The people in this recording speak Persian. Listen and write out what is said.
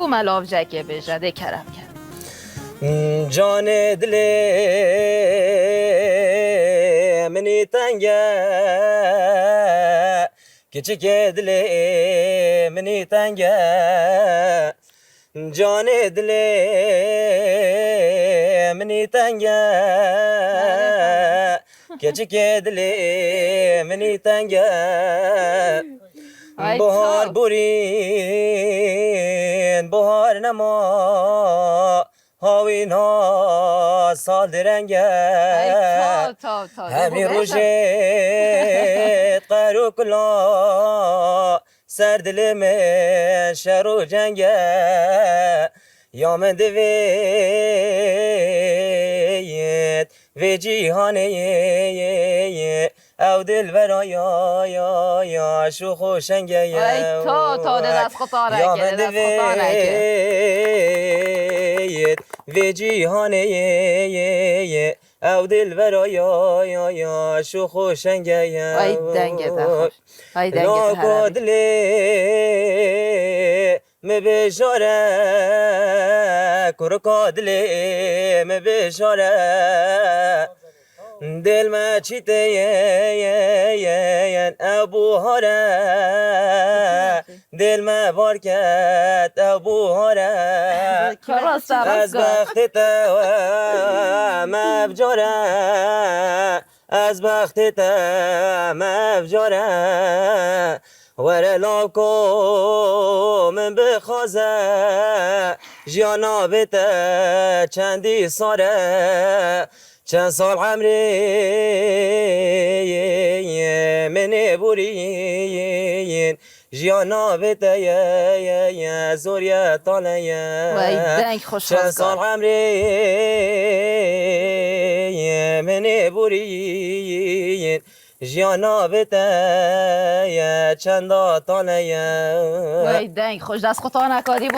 او ملاف جکه بجده کرم کرد جان دل منی تنگه küçük dili منی تنگه جان دل منی تنگه küçük dili منی تنگه بهار برین بهار نما هاوینا سال درنگه همین روشت قرو کلا سر دل من شر و جنگه یا من دوید و جیهانه او دل برا یا شو خوشنگه ای تا دست خطاره یا که من دوید و جیهانه او دل برا یا شو خوشنگه ای دنگه خوش ای دنگه ناگادلی مبشاره کرکادلی مبشاره دل ما چیته ابو هاره دل ما بارکت ابو هاره از بخت مفجاره از بخت مفجاره وره لاب کو من بخوازه جانا بته چندی ساره چند سال عمری من بورین جانا بته یا زوریا تاله چند سال عمری من بورین جانا بته چند تاله وای دنگ خوش دست خطا نکادی